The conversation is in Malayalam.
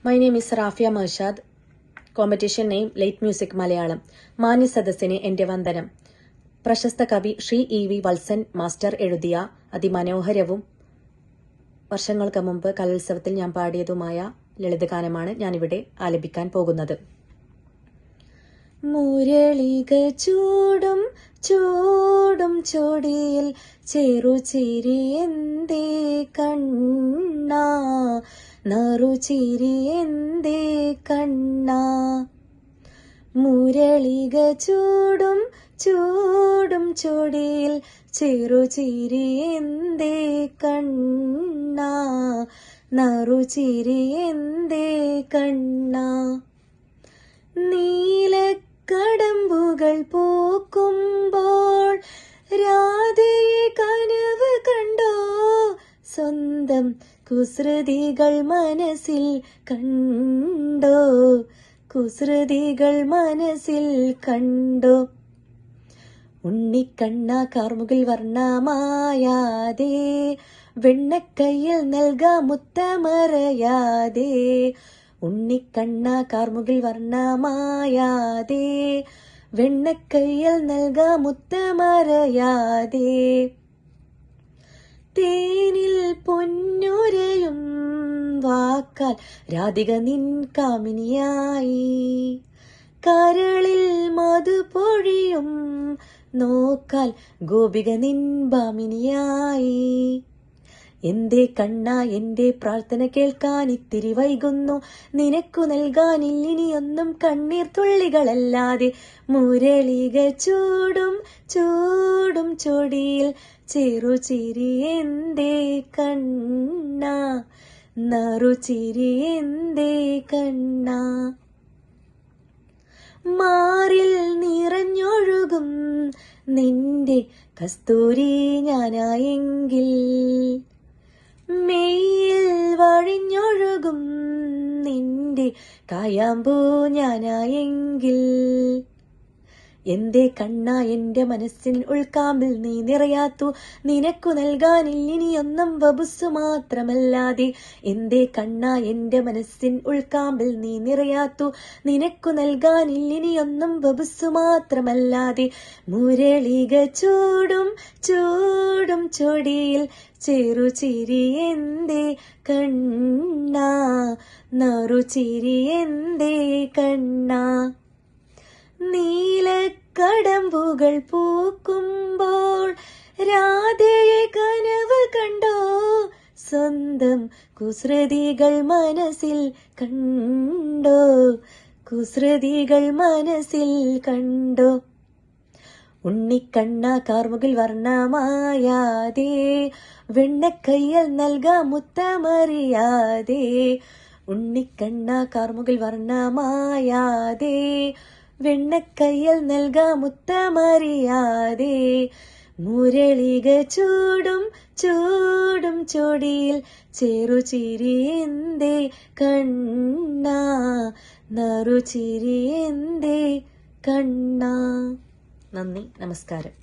My name is Rafia Mershad. Competition name Late Music Malayalam. മാന്യ സദസ്സിന് എൻ്റെ വന്ദനം. പ്രശസ്ത കവി ശ്രീ E.V. വത്സൻ മാസ്റ്റർ എഴുതിയ അതിമനോഹരവും വർഷങ്ങൾക്ക് മുമ്പ് കലോത്സവത്തിൽ ഞാൻ പാടിയതുമായ ലളിതഗാനമാണ് ഞാനിവിടെ ആലപിക്കാൻ പോകുന്നത്. മുരളിക ചൂടും ചൂടും ചോടിയിൽ ചെറുചിരി എന്തേ കണ്ണാ, നറുചിരി എന്തേ കണ്ണാ. മുരളിക ചൂടും ചൂടും ചോടിയിൽ ചെറുചിരി എന്തേ കണ്ണാ, നറുചിരി എന്തേ കണ്ണാ. നീലക്കടമ്പുകൾ പൂക്കുമ്പോൾ രാധയെ കനവ് കണ്ടോ, സ്വന്തം കുസൃതികൾ മനസ്സിൽ കണ്ടോ, കുസൃതികൾ മനസ്സിൽ കണ്ടോ. ഉണ്ണിക്കണ്ണ കാർമുകിൽ വർണ്ണമായാതെ, വെണ്ണക്കയ്യിൽ നൽകാ മുത്തമറയാതെ. ഉണ്ണിക്കണ്ണ കാർമുകിൽ വർണ്ണമായാതെ, വെണ്ണക്കയ്യിൽ നൽകാ മുത്തമറയാതെ. തേനിൽ പൊന്നുരയും വാക്കാൽ രാധിക നിൻ കാമിനിയായി, കരളിൽ മധുപൊഴിയും നോക്കാൽ ഗോപിക നിൻ ഭാമിനിയായി. എന്തേ കണ്ണാ എന്റെ പ്രാർത്ഥന കേൾക്കാൻ ഇത്തിരി വൈകുന്നു, നിനക്കു നൽകാനില്ലിനിയൊന്നും കണ്ണീർ തുള്ളികളല്ലാതെ. മുരളിക ചൂടും ചൂടും ചൊടിയിൽ ചെറുചിരി എന്തേ കണ്ണാ, നറുചിരി എന്തേ കണ്ണാ. മാറിൽ നിറഞ്ഞൊഴുകും നിന്റെ കസ്തൂരി ഞാനായെങ്കിൽ, മെയ്യിൽ വഴിഞ്ഞൊഴുകും നിന്റെ കായാമ്പൂ ഞാനായെങ്കിൽ. എന്തേ കണ്ണാ എന്റെ മനസ്സിൻ ഉൾക്കാമ്പിൽ നീ നിറയാത്തു, നിനക്കു നൽകാനില്ലിനിയൊന്നും ബബുസ്സു മാത്രമല്ലാതെ. എന്തേ കണ്ണാ എന്റെ മനസ്സിൻ ഉൾക്കാമ്പിൽ നീ നിറയാത്തു, നിനക്കു നൽകാനില്ലിനിയൊന്നും ബബുസ്സു മാത്രമല്ലാതെ. മുരളിക ചൂടും ചൂടും ചൊടിയിൽ ചെറുചിരി എന്തേ കണ്ണാ, നറുചിരി എന്തേ കണ്ണാ. നീലക്കടമ്പുകൾ പൂക്കുമ്പോൾ രാധയെ കനവ് കണ്ടോ, സ്വന്തം കുസൃതികൾ മനസ്സിൽ കണ്ടോ, കുസൃതികൾ മനസ്സിൽ കണ്ടോ. ഉണ്ണിക്കണ്ണ കാർമുകിൽ വർണ്ണമായാതെ, വെണ്ണക്കയ്യിൽ നൽകാ മുത്തമറിയാതെ. ഉണ്ണിക്കണ്ണ കാർമുകിൽ വർണ്ണമായാതെ, വെണ്ണക്കയ്യിൽ നൽകാ മുത്തമറിയാതെ. മുരളിക ചൂടും ചൂടും ചൊടിയിൽ ചെറുചിരി എന്തേ കണ്ണാ, നറുചിരി എന്തേ കണ്ണാ. നന്ദി, നമസ്കാരം.